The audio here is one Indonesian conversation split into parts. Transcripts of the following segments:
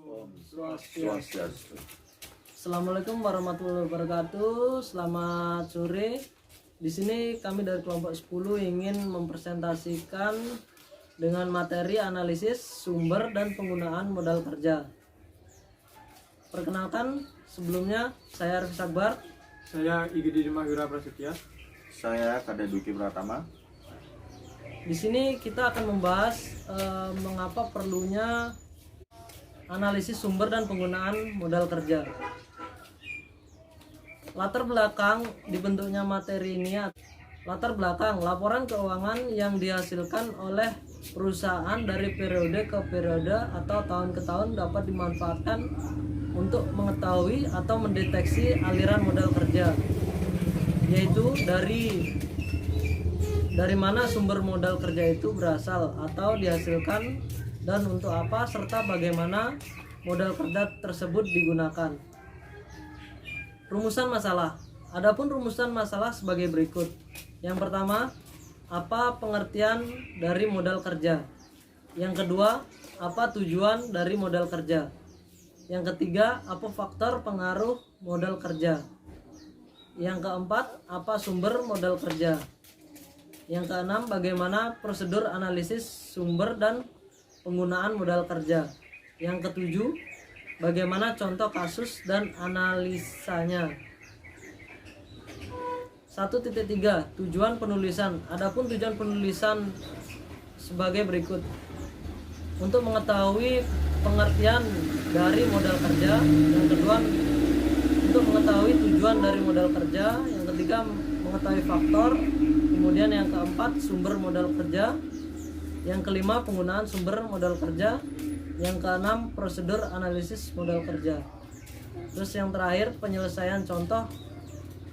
Om Swastiastu. Assalamualaikum warahmatullahi wabarakatuh. Selamat sore. Di sini kami dari kelompok 10 ingin mempresentasikan dengan materi analisis sumber dan penggunaan modal kerja. Perkenalkan, sebelumnya saya Arif Akbar. Saya Igede Mahira Prasetya. Saya Kade Duki Pratama. Di sini kita akan membahas mengapa perlunya analisis sumber dan penggunaan modal kerja. Latar belakang dibentuknya materi ini, latar belakang laporan keuangan yang dihasilkan oleh perusahaan dari periode ke periode atau tahun ke tahun dapat dimanfaatkan untuk mengetahui atau mendeteksi aliran modal kerja, yaitu dari mana sumber modal kerja itu berasal atau dihasilkan dan untuk apa, serta bagaimana modal kerja tersebut digunakan. Rumusan masalah. Adapun rumusan masalah sebagai berikut. Yang pertama, apa pengertian dari modal kerja? Yang kedua, apa tujuan dari modal kerja? Yang ketiga, apa faktor pengaruh modal kerja? Yang keempat, apa sumber modal kerja? Yang keenam, bagaimana prosedur analisis sumber dan penggunaan modal kerja. Yang ketujuh, bagaimana contoh kasus dan analisanya. 1.3 Tujuan penulisan. Adapun tujuan penulisan sebagai berikut. Untuk mengetahui pengertian dari modal kerja. Yang kedua, untuk mengetahui tujuan dari modal kerja. Yang ketiga, mengetahui faktor. Kemudian yang keempat, sumber modal kerja. Yang kelima, penggunaan sumber modal kerja. Yang keenam, prosedur analisis modal kerja. Terus yang terakhir, penyelesaian contoh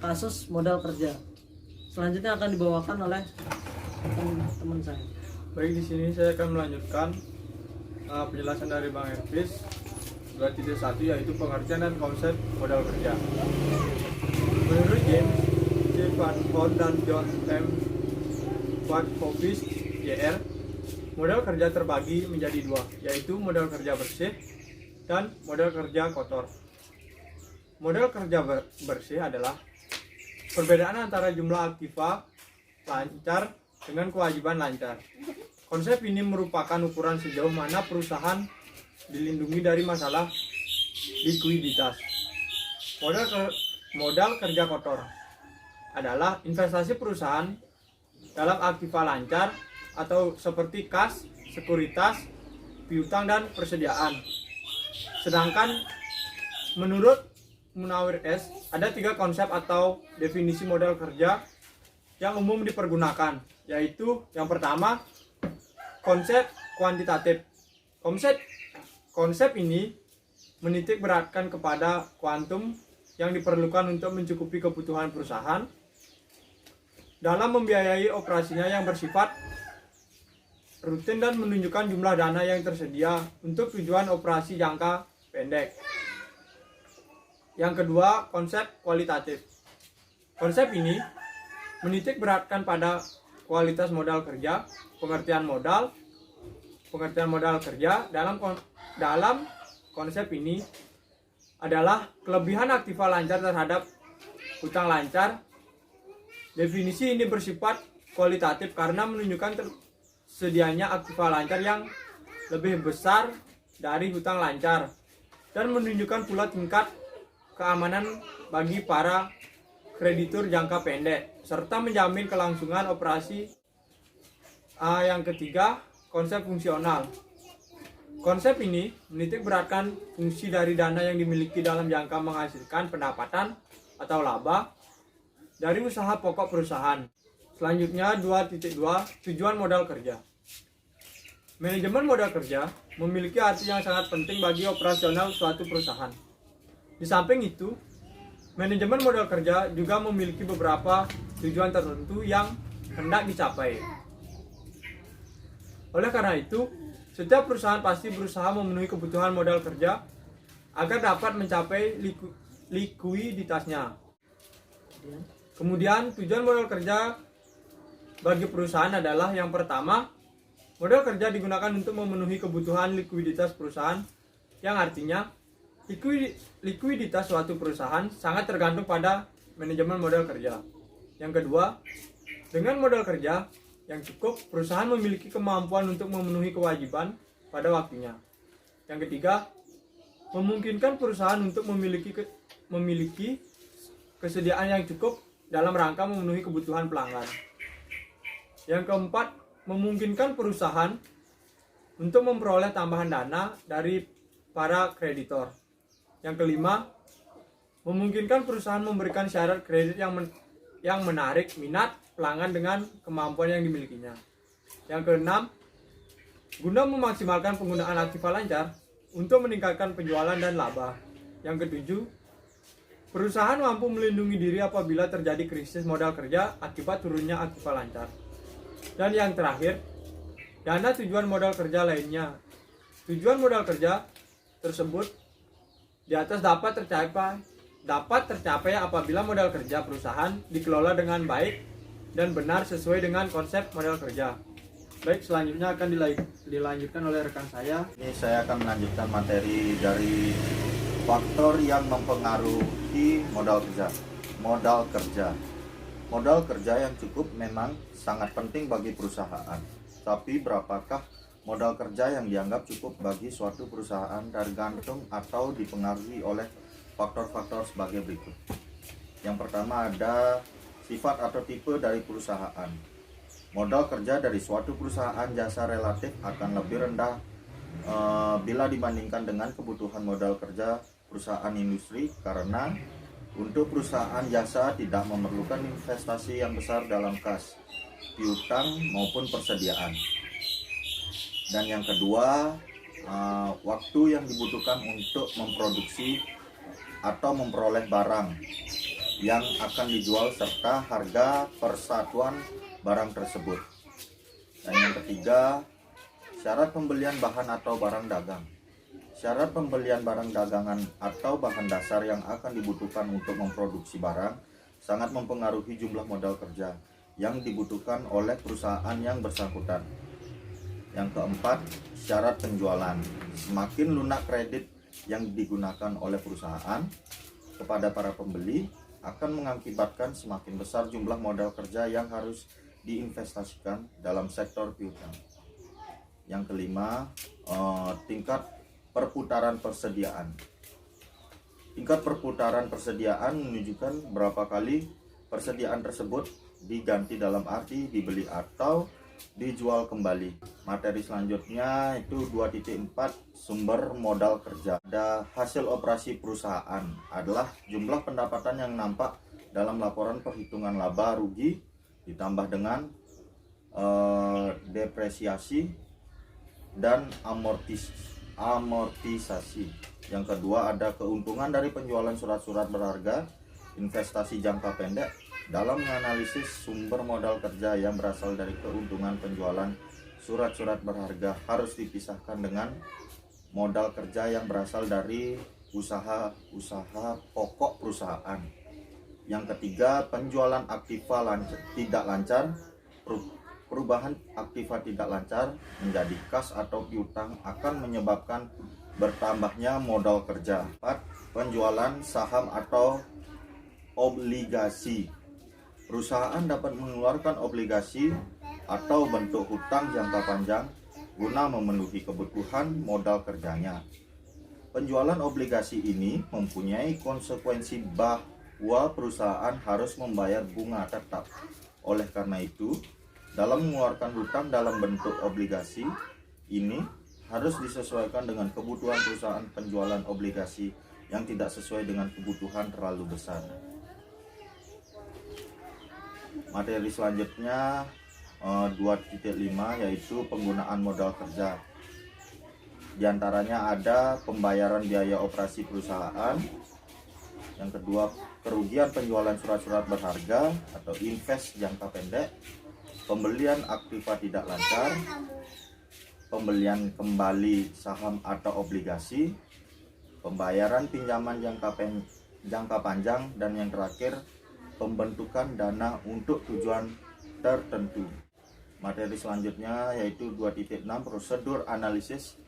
kasus modal kerja. Selanjutnya akan dibawakan oleh teman saya. Baik, di sini saya akan melanjutkan penjelasan dari Bang Elvis 2.1, yaitu pengertian dan konsep modal kerja. Menurut James C. Van Horn dan John M. Watkovic Jr., modal kerja terbagi menjadi dua, yaitu modal kerja bersih dan modal kerja kotor. Modal kerja bersih adalah perbedaan antara jumlah aktiva lancar dengan kewajiban lancar. Konsep ini merupakan ukuran sejauh mana perusahaan dilindungi dari masalah likuiditas. Modal kerja kotor adalah investasi perusahaan dalam aktiva lancar atau seperti kas, sekuritas, piutang, dan persediaan. Sedangkan menurut Munawir S, ada 3 konsep atau definisi modal kerja yang umum dipergunakan, yaitu yang pertama, konsep kuantitatif. Konsep ini menitik beratkan kepada kuantum yang diperlukan untuk mencukupi kebutuhan perusahaan dalam membiayai operasinya yang bersifat rutin dan menunjukkan jumlah dana yang tersedia untuk tujuan operasi jangka pendek. Yang kedua, konsep kualitatif. Konsep ini menitik beratkan pada kualitas modal kerja. Pengertian modal kerja dalam konsep ini adalah kelebihan aktiva lancar terhadap hutang lancar. Definisi ini bersifat kualitatif karena menunjukkan sedianya aktiva lancar yang lebih besar dari hutang lancar dan menunjukkan pula tingkat keamanan bagi para kreditur jangka pendek serta menjamin kelangsungan operasi. Yang ketiga, konsep fungsional. Konsep ini menitik beratkan fungsi dari dana yang dimiliki dalam jangka menghasilkan pendapatan atau laba dari usaha pokok perusahaan. Selanjutnya 2.2 Tujuan modal kerja. Manajemen modal kerja memiliki arti yang sangat penting bagi operasional suatu perusahaan. Di samping itu, manajemen modal kerja juga memiliki beberapa tujuan tertentu yang hendak dicapai. Oleh karena itu, setiap perusahaan pasti berusaha memenuhi kebutuhan modal kerja agar dapat mencapai likuiditasnya. Kemudian, tujuan modal kerja bagi perusahaan adalah yang pertama, modal kerja digunakan untuk memenuhi kebutuhan likuiditas perusahaan yang artinya likuiditas suatu perusahaan sangat tergantung pada manajemen modal kerja. Yang kedua, dengan modal kerja yang cukup, perusahaan memiliki kemampuan untuk memenuhi kewajiban pada waktunya. Yang ketiga, memungkinkan perusahaan untuk memiliki kesediaan yang cukup dalam rangka memenuhi kebutuhan pelanggan. Yang keempat, memungkinkan perusahaan untuk memperoleh tambahan dana dari para kreditor. Yang kelima, memungkinkan perusahaan memberikan syarat kredit yang menarik minat pelanggan dengan kemampuan yang dimilikinya. Yang keenam, guna memaksimalkan penggunaan aktiva lancar untuk meningkatkan penjualan dan laba. Yang ketujuh, perusahaan mampu melindungi diri apabila terjadi krisis modal kerja akibat turunnya aktiva lancar. Dan yang terakhir, dana tujuan modal kerja lainnya. Tujuan modal kerja tersebut di atas dapat tercapai apabila modal kerja perusahaan dikelola dengan baik dan benar sesuai dengan konsep modal kerja. Baik, selanjutnya akan dilanjutkan oleh rekan saya. Ini saya akan melanjutkan materi dari faktor yang mempengaruhi modal kerja. Modal kerja yang cukup memang sangat penting bagi perusahaan. Tapi berapakah modal kerja yang dianggap cukup bagi suatu perusahaan tergantung atau dipengaruhi oleh faktor-faktor sebagai berikut. Yang pertama ada sifat atau tipe dari perusahaan. Modal kerja dari suatu perusahaan jasa relatif akan lebih rendah bila dibandingkan dengan kebutuhan modal kerja perusahaan industri, karena untuk perusahaan jasa tidak memerlukan investasi yang besar dalam kas, piutang maupun persediaan. Dan yang kedua, waktu yang dibutuhkan untuk memproduksi atau memperoleh barang yang akan dijual serta harga persatuan barang tersebut. Dan yang ketiga, syarat pembelian bahan atau barang dagang. Syarat pembelian barang dagangan atau bahan dasar yang akan dibutuhkan untuk memproduksi barang sangat mempengaruhi jumlah modal kerja yang dibutuhkan oleh perusahaan yang bersangkutan. Yang keempat, syarat penjualan. Semakin lunak kredit yang digunakan oleh perusahaan kepada para pembeli akan mengakibatkan semakin besar jumlah modal kerja yang harus diinvestasikan dalam sektor piutang. Yang kelima, tingkat perputaran persediaan. Tingkat perputaran persediaan menunjukkan berapa kali persediaan tersebut diganti dalam arti dibeli atau dijual kembali. Materi selanjutnya itu 2.4 sumber modal kerja. Ada hasil operasi perusahaan adalah jumlah pendapatan yang nampak dalam laporan perhitungan laba rugi ditambah dengan depresiasi dan amortisasi. Yang kedua ada keuntungan dari penjualan surat-surat berharga, investasi jangka pendek. Dalam menganalisis sumber modal kerja yang berasal dari keuntungan penjualan surat-surat berharga harus dipisahkan dengan modal kerja yang berasal dari usaha pokok perusahaan. Yang ketiga, penjualan aktiva tidak lancar. Perubahan aktiva tidak lancar menjadi kas atau piutang akan menyebabkan bertambahnya modal kerja. 4. Penjualan saham atau obligasi. Perusahaan dapat mengeluarkan obligasi atau bentuk hutang jangka panjang guna memenuhi kebutuhan modal kerjanya. Penjualan obligasi ini mempunyai konsekuensi bahwa perusahaan harus membayar bunga tetap. Oleh karena itu, dalam mengeluarkan hutang dalam bentuk obligasi ini harus disesuaikan dengan kebutuhan perusahaan. Penjualan obligasi yang tidak sesuai dengan kebutuhan terlalu besar. Materi selanjutnya 2.5 yaitu penggunaan modal kerja. Di antaranya ada pembayaran biaya operasi perusahaan. Yang kedua, kerugian penjualan surat-surat berharga atau invest jangka pendek, pembelian aktiva tidak lancar, pembelian kembali saham atau obligasi, pembayaran pinjaman jangka panjang, dan yang terakhir pembentukan dana untuk tujuan tertentu. Materi selanjutnya yaitu 2.6 prosedur analisis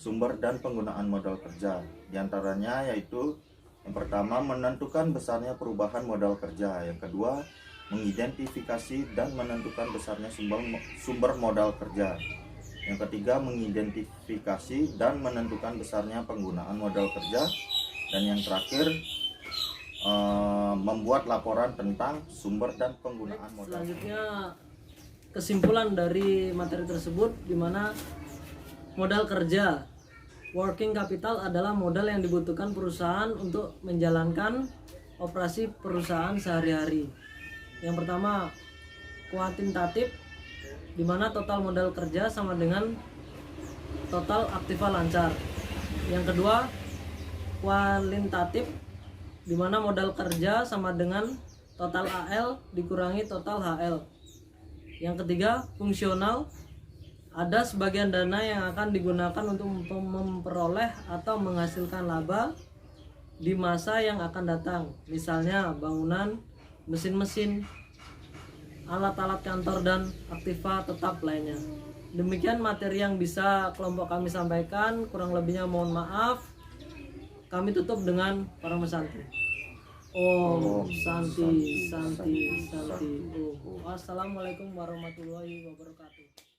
sumber dan penggunaan modal kerja. Di antaranya yaitu yang pertama, menentukan besarnya perubahan modal kerja. Yang kedua, mengidentifikasi dan menentukan besarnya sumber modal kerja. Yang ketiga, mengidentifikasi dan menentukan besarnya penggunaan modal kerja. Dan yang terakhir, membuat laporan tentang sumber dan penggunaan modal. Selanjutnya kesimpulan dari materi tersebut, di mana modal kerja, working capital adalah modal yang dibutuhkan perusahaan untuk menjalankan operasi perusahaan sehari-hari. Yang pertama, kuantitatif, di mana total modal kerja sama dengan total aktiva lancar. Yang kedua, kualitatif, di mana modal kerja sama dengan total AL dikurangi total HL. Yang ketiga, fungsional, ada sebagian dana yang akan digunakan untuk memperoleh atau menghasilkan laba di masa yang akan datang, misalnya bangunan, mesin-mesin, alat-alat kantor, dan aktiva tetap lainnya. Demikian materi yang bisa kelompok kami sampaikan, kurang lebihnya mohon maaf. Kami tutup dengan Parama Santi. Om Santi, Santi, Santi. Wassalamualaikum warahmatullahi wabarakatuh.